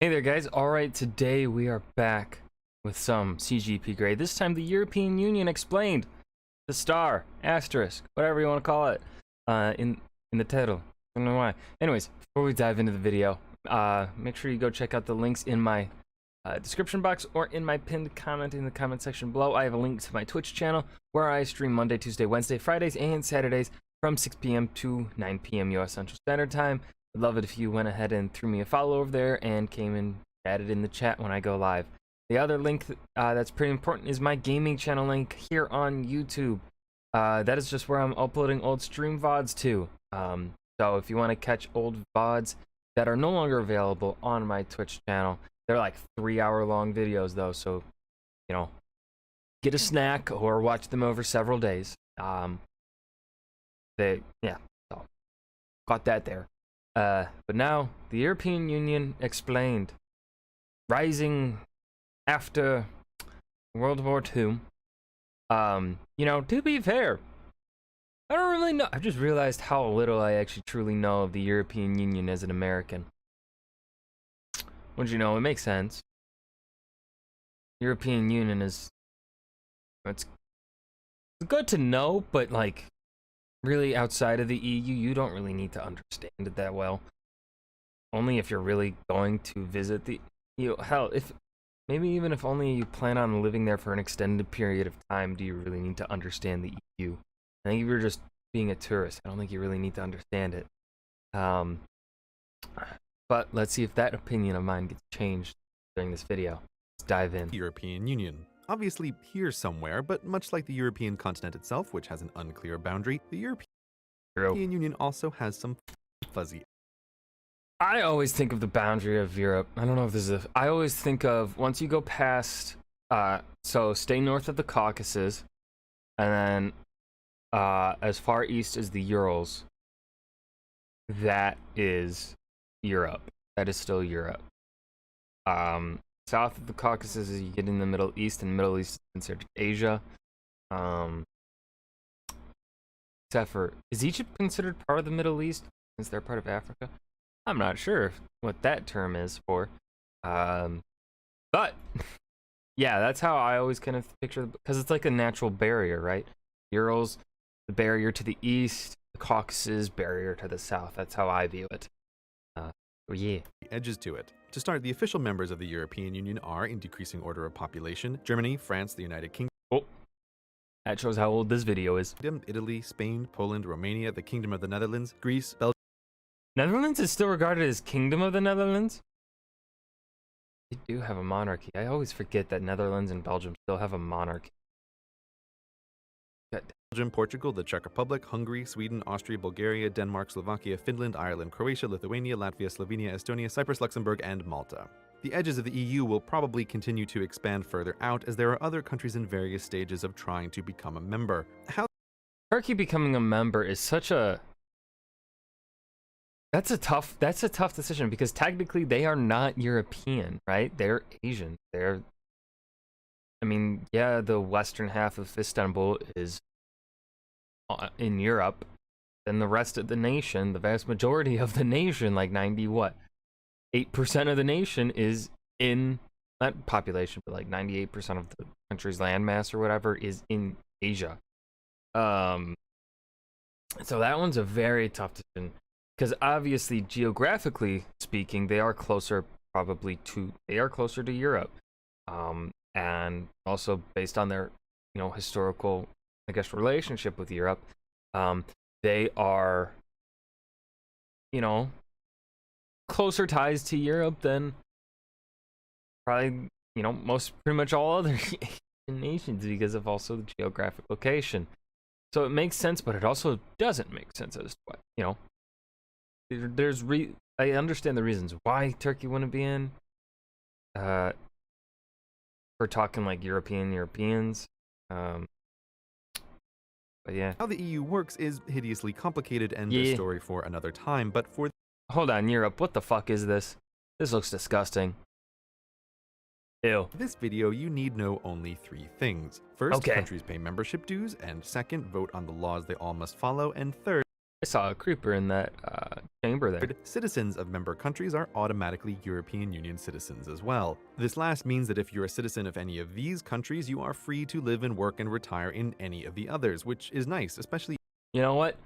Hey there guys, alright, today we are back with some CGP grade. This time the European Union explained. The star, asterisk, whatever you want to call it, in the title. I don't know why. Anyways, before we dive into the video, make sure you go check out the links in my description box or in my pinned comment in the comment section below. I have a link to my Twitch channel where I stream Monday, Tuesday, Wednesday, Fridays, and Saturdays from 6 p.m. to 9 p.m. US Central Standard Time. I'd love it if you went ahead and threw me a follow over there and came and chatted in the chat when I go live. The other link that's pretty important is my gaming channel link here on YouTube. That is just where I'm uploading old stream VODs to. So if you want to catch old VODs that are no longer available on my Twitch channel, they're like 3-hour long videos though, so you know, get a snack or watch them over several days. So got that there. But now the European Union explained, rising after World War II. You know, to be fair, I don't really know. I just realized how little I actually truly know of the European Union as an American. Wouldn't you know, it makes sense. European Union it's good to know, but like, really outside of the EU, you don't really need to understand it that well. Only if you're really going to visit the EU. Hell, if maybe even if only you plan on living there for an extended period of time, do you really need to understand the EU? I think if you're just being a tourist, I don't think you really need to understand it. But let's see if that opinion of mine gets changed during this video. Let's dive in. European Union. Obviously here somewhere, but much like the European continent itself, which has an unclear boundary, the European Union also has some fuzzy. I always think of the boundary of Europe. I don't know if this is I always think of once you go past, so stay north of the Caucasus, and then as far east as the Urals, that is Europe. That is still Europe. South of the Caucasus is you get in the Middle East, and Middle East is considered Asia. Except for, is Egypt considered part of the Middle East since they're part of Africa? I'm not sure what that term is for. But yeah, that's how I always kind of picture, because it's like a natural barrier, right? Urals, the barrier to the east, the Caucasus, barrier to the south. That's how I view it. Yeah. Edges to it. To start, the official members of the European Union are, in decreasing order of population, Germany, France, the United Kingdom. Oh, that shows how old this video is. Italy, Spain, Poland, Romania, the Kingdom of the Netherlands, Greece, Belgium. Netherlands is still regarded as Kingdom of the Netherlands? They do have a monarchy. I always forget that Netherlands and Belgium still have a monarchy. Belgium, Portugal, the Czech Republic, Hungary, Sweden, Austria, Bulgaria, Denmark, Slovakia, Finland, Ireland, Croatia, Lithuania, Latvia, Slovenia, Estonia, Cyprus, Luxembourg, and Malta. The edges of the EU will probably continue to expand further out as there are other countries in various stages of trying to become a member. Turkey becoming a member is such a... That's a tough decision, because technically they are not European, right? They're Asian. I mean, yeah, the western half of Istanbul is in Europe, then the rest of the nation, the vast majority of the nation, like 8% of the nation is in, not population, but like 98% of the country's landmass or whatever is in Asia. So that one's a very tough decision, because obviously geographically speaking, they are closer to Europe. And also based on their, you know, historical, I guess, relationship with Europe, they are, you know, closer ties to Europe than probably, you know, pretty much all other nations, because of also the geographic location. So it makes sense, but it also doesn't make sense as to what, you know, I understand the reasons why Turkey wouldn't be in. We're talking like Europeans. But yeah. How the EU works is hideously complicated and a story for another time, but for... Hold on, Europe, what the fuck is this? This looks disgusting. Ew. This video, you need know only 3 things. First, countries pay membership dues, and second, vote on the laws they all must follow, and third, I saw a creeper in that chamber there. Citizens of member countries are automatically European Union citizens as well. This last means that if you're a citizen of any of these countries, you are free to live and work and retire in any of the others, which is nice, especially. You know what?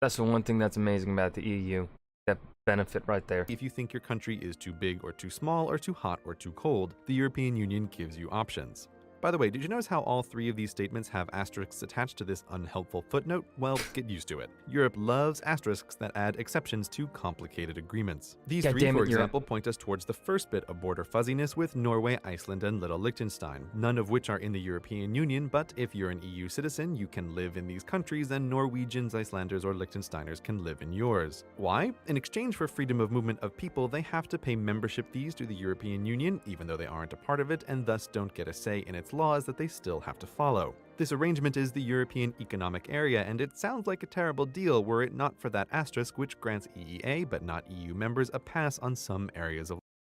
That's the one thing that's amazing about the EU. That benefit right there. If you think your country is too big or too small or too hot or too cold, the European Union gives you options. By the way, did you notice how all three of these statements have asterisks attached to this unhelpful footnote? Well, get used to it. Europe loves asterisks that add exceptions to complicated agreements. These three, for example, point us towards the first bit of border fuzziness with Norway, Iceland, and Little Liechtenstein, none of which are in the European Union, but if you're an EU citizen, you can live in these countries, and Norwegians, Icelanders, or Liechtensteiners can live in yours. Why? In exchange for freedom of movement of people, they have to pay membership fees to the European Union, even though they aren't a part of it, and thus don't get a say in its laws that they still have to follow. This arrangement is the European Economic Area, and it sounds like a terrible deal were it not for that asterisk which grants EEA, but not EU members, a pass on some areas of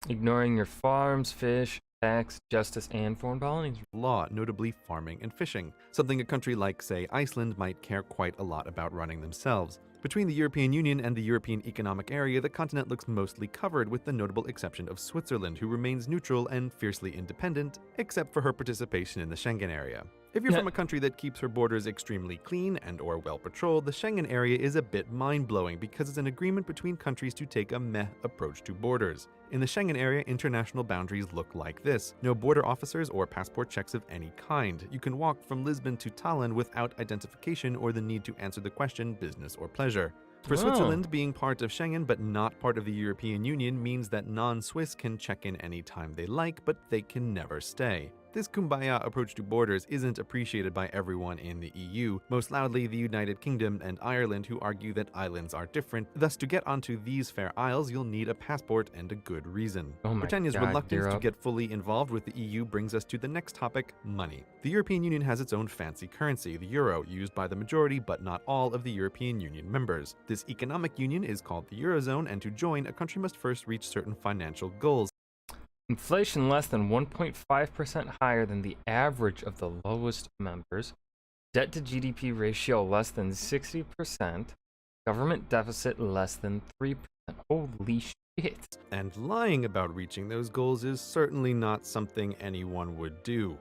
ignoring your farms, fish, tax, justice, and foreign colonies law, notably farming and fishing, something a country like, say, Iceland might care quite a lot about running themselves. Between the European Union and the European Economic Area, the continent looks mostly covered, with the notable exception of Switzerland, who remains neutral and fiercely independent, except for her participation in the Schengen area. If you're from a country that keeps her borders extremely clean and or well patrolled, the Schengen area is a bit mind-blowing because it's an agreement between countries to take a meh approach to borders. In the Schengen area, international boundaries look like this. No border officers or passport checks of any kind. You can walk from Lisbon to Tallinn without identification or the need to answer the question business or pleasure. For Switzerland, being part of Schengen but not part of the European Union means that non-Swiss can check in anytime they like, but they can never stay. This kumbaya approach to borders isn't appreciated by everyone in the EU, most loudly the United Kingdom and Ireland, who argue that islands are different. Thus, to get onto these fair isles, you'll need a passport and a good reason. Britannia's reluctance to get fully involved with the EU brings us to the next topic, money. The European Union has its own fancy currency, the euro, used by the majority but not all of the European Union members. This economic union is called the Eurozone, and to join, a country must first reach certain financial goals. Inflation less than 1.5% higher than the average of the lowest members. Debt to GDP ratio less than 60%. Government deficit less than 3%. Holy shit. And lying about reaching those goals is certainly not something anyone would do.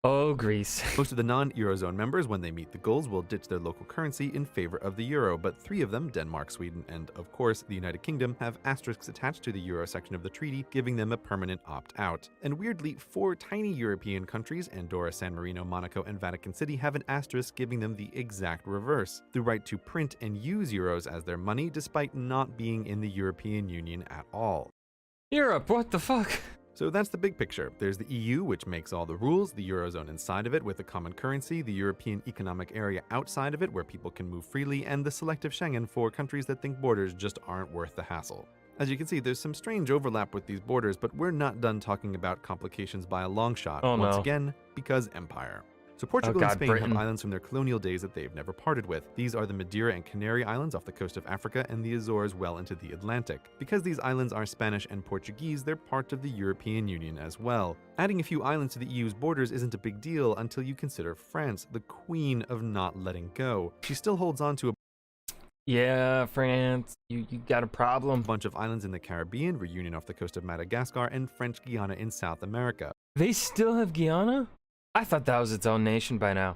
Oh, Greece. Most of the non-Eurozone members, when they meet the goals, will ditch their local currency in favor of the euro, but three of them, Denmark, Sweden, and of course the United Kingdom, have asterisks attached to the euro section of the treaty, giving them a permanent opt-out. And weirdly, four tiny European countries, Andorra, San Marino, Monaco, and Vatican City, have an asterisk giving them the exact reverse, the right to print and use euros as their money, despite not being in the European Union at all. Europe, what the fuck? So that's the big picture. There's the EU, which makes all the rules, the Eurozone inside of it with a common currency, the European Economic Area outside of it where people can move freely, and the selective Schengen for countries that think borders just aren't worth the hassle. As you can see, there's some strange overlap with these borders, but we're not done talking about complications by a long shot. Once again, because empire. So Portugal and Spain have islands from their colonial days that they've never parted with. These are the Madeira and Canary Islands off the coast of Africa and the Azores well into the Atlantic. Because these islands are Spanish and Portuguese, they're part of the European Union as well. Adding a few islands to the EU's borders isn't a big deal until you consider France, the queen of not letting go. She still holds on to a France, you got a problem. Bunch of islands in the Caribbean, Reunion off the coast of Madagascar, and French Guiana in South America. They still have Guyana? I thought that was its own nation by now.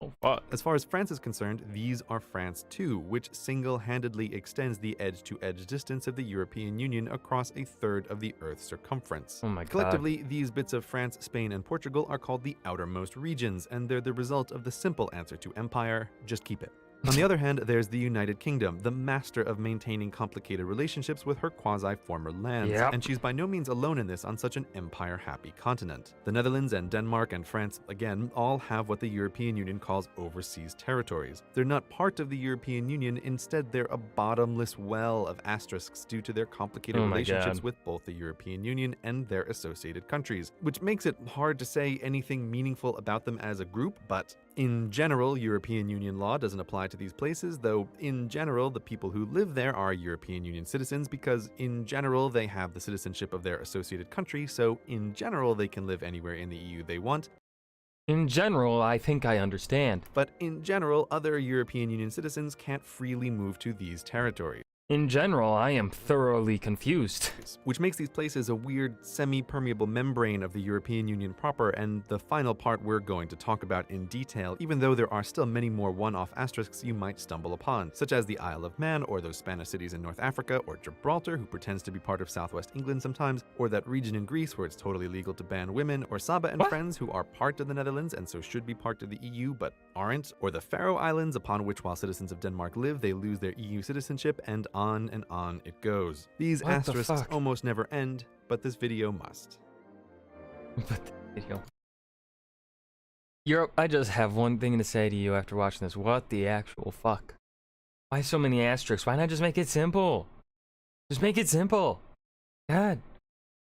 Oh, fuck. As far as France is concerned, these are France too, which single-handedly extends the edge-to-edge distance of the European Union across a third of the Earth's circumference. Oh my God. Collectively, these bits of France, Spain, and Portugal are called the outermost regions, and they're the result of the simple answer to empire: just keep it. On the other hand, there's the United Kingdom, the master of maintaining complicated relationships with her quasi-former lands, and she's by no means alone in this on such an empire-happy continent. The Netherlands and Denmark and France, again, all have what the European Union calls overseas territories. They're not part of the European Union, instead they're a bottomless well of asterisks due to their complicated relationships with both the European Union and their associated countries, which makes it hard to say anything meaningful about them as a group, but in general, European Union law doesn't apply to these places, though in general, the people who live there are European Union citizens because in general, they have the citizenship of their associated country, so in general, they can live anywhere in the EU they want. In general, I think I understand. But in general, other European Union citizens can't freely move to these territories. In general, I am thoroughly confused. Which makes these places a weird, semi-permeable membrane of the European Union proper, and the final part we're going to talk about in detail, even though there are still many more one-off asterisks you might stumble upon, such as the Isle of Man, or those Spanish cities in North Africa, or Gibraltar, who pretends to be part of southwest England sometimes, or that region in Greece where it's totally legal to ban women, or Saba and friends, who are part of the Netherlands and so should be part of the EU but aren't, or the Faroe Islands, upon which while citizens of Denmark live, they lose their EU citizenship, and on it goes. These What the asterisks fuck? almost never end, but this video must. But the video. Europe, I just have one thing to say to you after watching this. What the actual fuck? Why so many asterisks? Why not just make it simple? Just make it simple. God.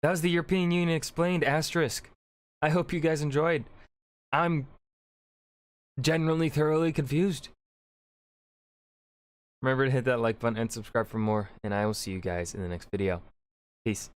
That was the European Union Explained asterisk. I hope you guys enjoyed. I'm genuinely thoroughly confused. Remember to hit that like button and subscribe for more, and I will see you guys in the next video. Peace.